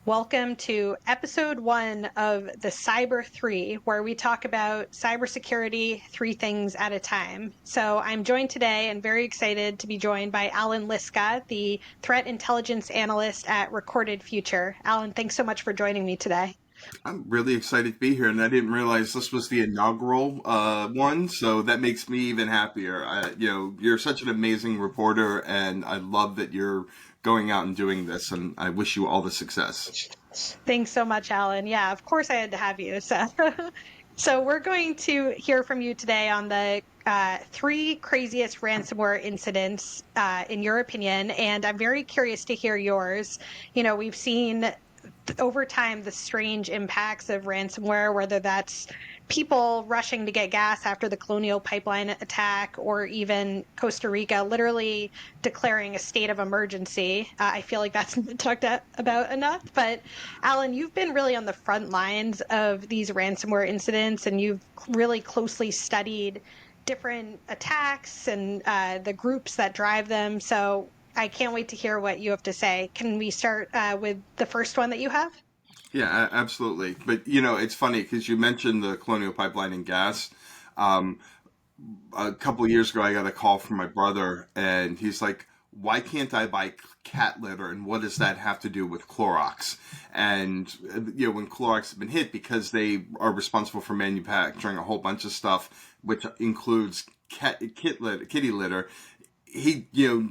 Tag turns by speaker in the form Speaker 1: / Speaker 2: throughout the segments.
Speaker 1: Welcome to episode 1 of the Cyber 3, where we talk about cybersecurity 3 things at a time. So I'm joined today and very excited to be joined by Allan Liska, the threat intelligence analyst at Recorded Future. Allan, thanks so much for joining me today.
Speaker 2: I'm really excited to be here, and I didn't realize this was the inaugural one, so that makes me even happier. You're such an amazing reporter, and I love that you're going out and doing this, and I wish you all the success.
Speaker 1: Thanks so much, Allan. Yeah, of course I had to have you. So we're going to hear from you today on the 3 craziest ransomware incidents, in your opinion, and I'm very curious to hear yours. We've seen over time the strange impacts of ransomware, whether that's people rushing to get gas after the Colonial Pipeline attack, or even Costa Rica literally declaring a state of emergency. I feel like that's been talked about enough. But Allan, you've been really on the front lines of these ransomware incidents, and you've really closely studied different attacks and the groups that drive them. So I can't wait to hear what you have to say. Can we start with the first one that you have?
Speaker 2: Yeah, absolutely. But it's funny because you mentioned the Colonial Pipeline and gas. Um, a couple of years ago, I got a call from my brother, and he's like, "Why can't I buy cat litter? And what does that have to do with Clorox?" And when Clorox has been hit, because they are responsible for manufacturing a whole bunch of stuff, which includes kitty litter.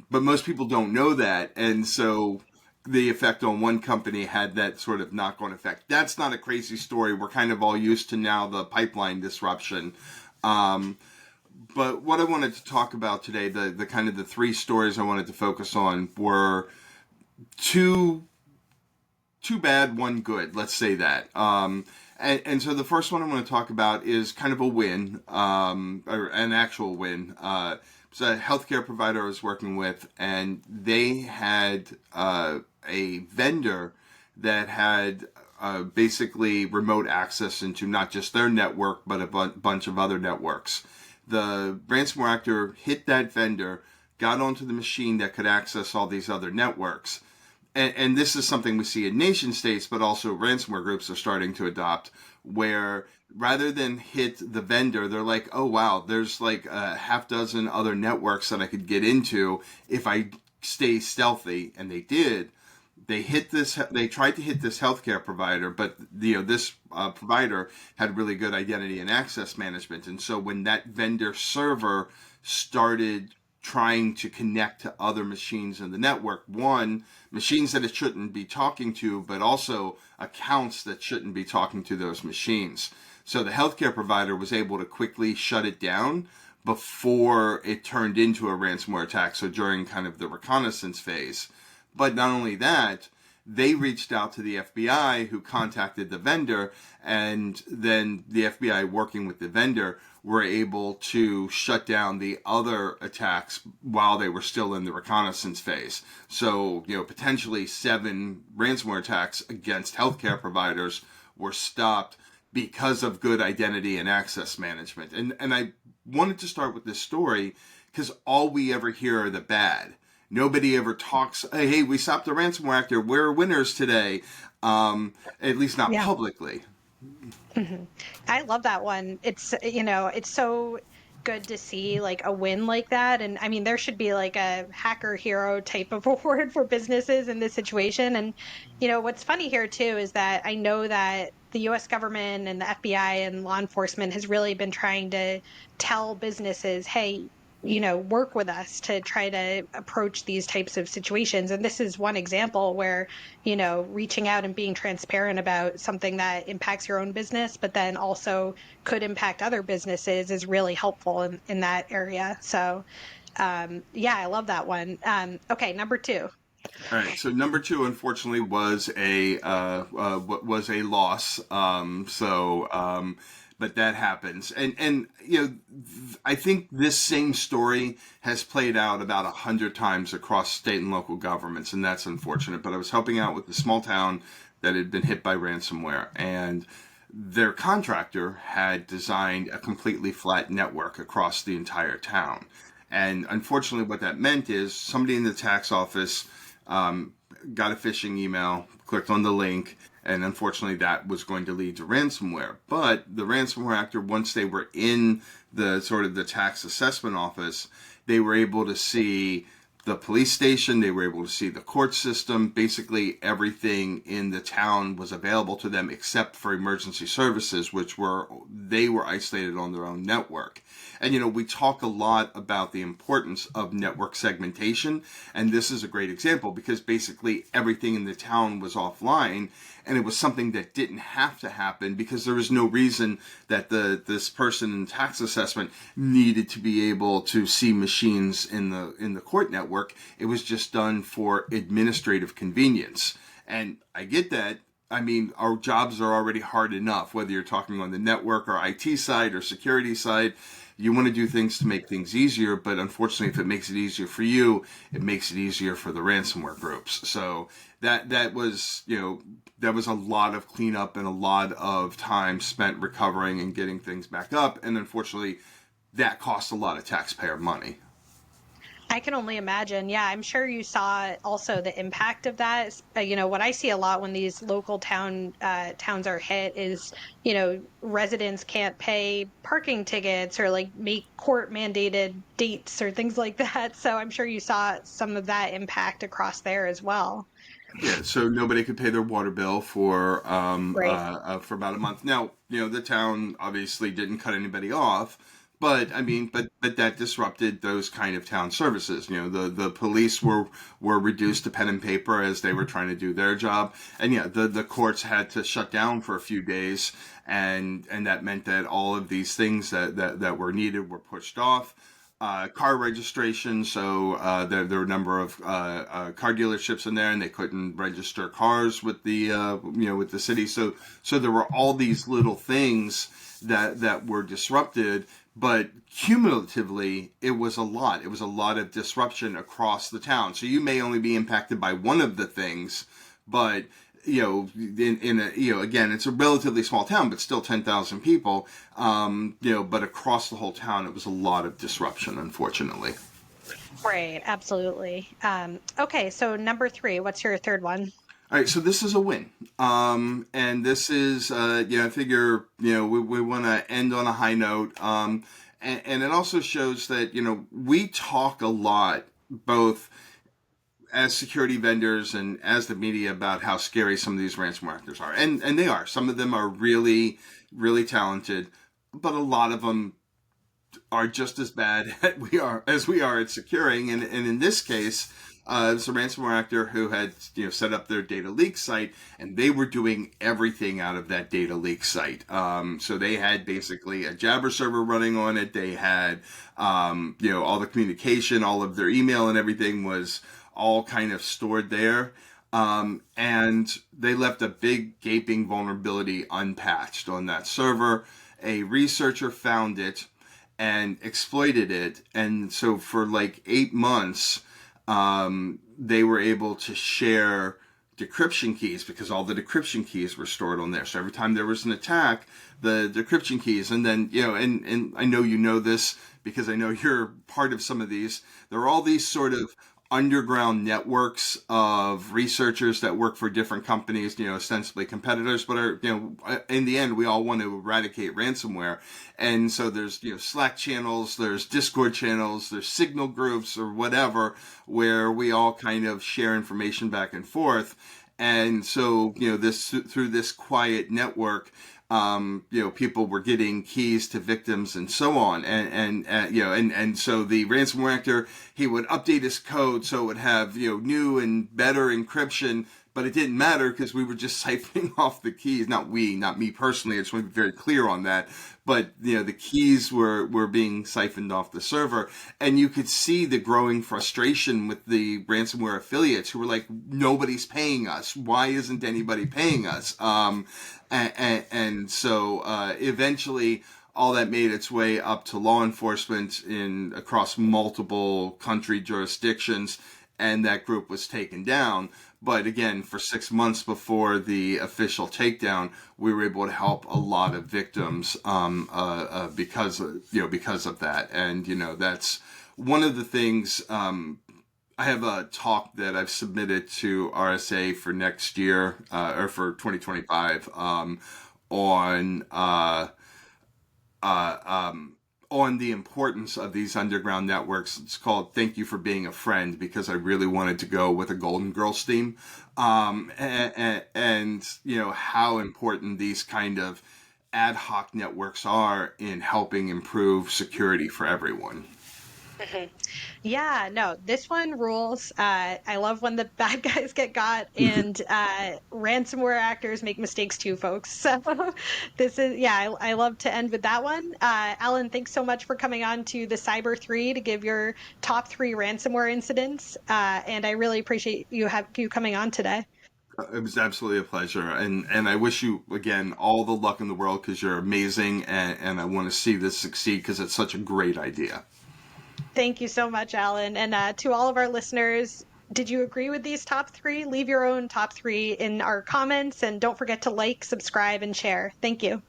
Speaker 2: But most people don't know that, and so the effect on one company had that sort of knock-on effect. That's not a crazy story. We're kind of all used to now the pipeline disruption. Um, but what I wanted to talk about today, the kind of the 3 stories I wanted to focus on were two bad, one good. Let's say that. And so the first one I want to talk about is kind of a win, or an actual win. It's a healthcare provider I was working with, and they had a vendor that had basically remote access into not just their network, but a bunch of other networks. The ransomware actor hit that vendor, got onto the machine that could access all these other networks. And this is something we see in nation states, but also ransomware groups are starting to adopt, where rather than hit the vendor, they're like, oh, wow, there's like a half dozen other networks that I could get into if I stay stealthy. And they did. They tried to hit this healthcare provider, but this provider had really good identity and access management. And so when that vendor server started trying to connect to other machines in the network, one, machines that it shouldn't be talking to, but also accounts that shouldn't be talking to those machines. So the healthcare provider was able to quickly shut it down before it turned into a ransomware attack. So during kind of the reconnaissance phase. But not only that, they reached out to the FBI, who contacted the vendor, and then the FBI, working with the vendor, were able to shut down the other attacks while they were still in the reconnaissance phase. So, potentially 7 ransomware attacks against healthcare providers were stopped because of good identity and access management. And I wanted to start with this story because all we ever hear are the bad. Nobody ever talks, hey, we stopped the ransomware actor. We're winners today. At least not
Speaker 1: Yeah.
Speaker 2: publicly.
Speaker 1: I love that one. It's so good to see like a win like that. And I mean, there should be like a hacker hero type of award for businesses in this situation. And, what's funny here too is that I know that the US government and the FBI and law enforcement has really been trying to tell businesses, hey, work with us to try to approach these types of situations. And this is one example where, reaching out and being transparent about something that impacts your own business, but then also could impact other businesses is really helpful in that area. So, yeah, I love that one. Okay, number 2.
Speaker 2: All right. So number 2, unfortunately, was a loss. But that happens, and I think this same story has played out about 100 times across state and local governments, and that's unfortunate. But I was helping out with a small town that had been hit by ransomware, and their contractor had designed a completely flat network across the entire town. And unfortunately, what that meant is somebody in the tax office got a phishing email, clicked on the link, and unfortunately that was going to lead to ransomware. But the ransomware actor, once they were in the sort of the tax assessment office, they were able to see the police station, they were able to see the court system. Basically everything in the town was available to them except for emergency services, which they were isolated on their own network. And we talk a lot about the importance of network segmentation, and this is a great example because basically everything in the town was offline, and it was something that didn't have to happen because there was no reason that this person in tax assessment needed to be able to see machines in the court network. It was just done for administrative convenience. And I get that. I mean, our jobs are already hard enough, whether you're talking on the network or IT side or security side. You want to do things to make things easier, but unfortunately, if it makes it easier for you, it makes it easier for the ransomware groups. So that was, that was a lot of cleanup and a lot of time spent recovering and getting things back up. And unfortunately, that cost a lot of taxpayer money.
Speaker 1: I can only imagine. Yeah, I'm sure you saw also the impact of that. What I see a lot when these local towns are hit is, residents can't pay parking tickets or like make court mandated dates or things like that. So I'm sure you saw some of that impact across there as well.
Speaker 2: Yeah, so nobody could pay their water bill
Speaker 1: Right.
Speaker 2: for about a month. Now, the town obviously didn't cut anybody off, but I mean, but that disrupted those kind of town services. The police were reduced to pen and paper as they were trying to do their job, and yeah, the courts had to shut down for a few days, and that meant that all of these things that were needed were pushed off. Car registration. So there were a number of car dealerships in there, and they couldn't register cars with with the city. So there were all these little things that were disrupted. But cumulatively, it was a lot. It was a lot of disruption across the town. So you may only be impacted by one of the things, but in a, again, it's a relatively small town, but still 10,000 people. But across the whole town, it was a lot of disruption, unfortunately.
Speaker 1: Right. Absolutely. Okay. So number three, what's your third one?
Speaker 2: All right, so this is a win. And this is, I figure, we want to end on a high note. And it also shows that, we talk a lot, both as security vendors and as the media, about how scary some of these ransomware actors are. And they are. Some of them are really, really talented, but a lot of them are just as bad as we are at securing. And in this case, it's a ransomware actor who had set up their data leak site, and they were doing everything out of that data leak site. So they had basically a Jabber server running on it. They had all the communication, all of their email and everything was all kind of stored there. And they left a big gaping vulnerability unpatched on that server. A researcher found it and exploited it. And so for like 8 months, they were able to share decryption keys because all the decryption keys were stored on there. So every time there was an attack, the decryption keys, and then, and I know this because I know you're part of some of these, there are all these sort of underground networks of researchers that work for different companies, ostensibly competitors, but are, in the end, we all want to eradicate ransomware. And so there's, Slack channels, there's Discord channels, there's Signal groups or whatever, where we all kind of share information back and forth. And so, through this quiet network, people were getting keys to victims and so on. And so the ransomware actor, he would update his code so it would have, new and better encryption, but it didn't matter because we were just siphoning off the keys. Not me personally. I just want to be very clear on that. But, the keys were being siphoned off the server. And you could see the growing frustration with the ransomware affiliates who were like, nobody's paying us. Why isn't anybody paying us? And so eventually all that made its way up to law enforcement across multiple country jurisdictions, and that group was taken down. But again, for 6 months before the official takedown, we were able to help a lot of victims because of that. And that's one of the things I have a talk that I've submitted to RSA for next year, or for 2025, on uh, um, on the importance of these underground networks. It's called "Thank You for Being a Friend" because I really wanted to go with a Golden Girls theme, and how important these kind of ad hoc networks are in helping improve security for everyone.
Speaker 1: Mhm. Yeah, no, this one rules. I love when the bad guys get got and ransomware actors make mistakes too, folks. So this is, yeah, I love to end with that one. Alan, thanks so much for coming on to the Cyber 3 to give your top three ransomware incidents. And I really appreciate you coming on today.
Speaker 2: It was absolutely a pleasure, and I wish you again all the luck in the world because you're amazing, and I want to see this succeed because it's such a great idea.
Speaker 1: Thank you so much, Alan. And to all of our listeners, did you agree with these top three? Leave your own top three in our comments and don't forget to like, subscribe, and share. Thank you.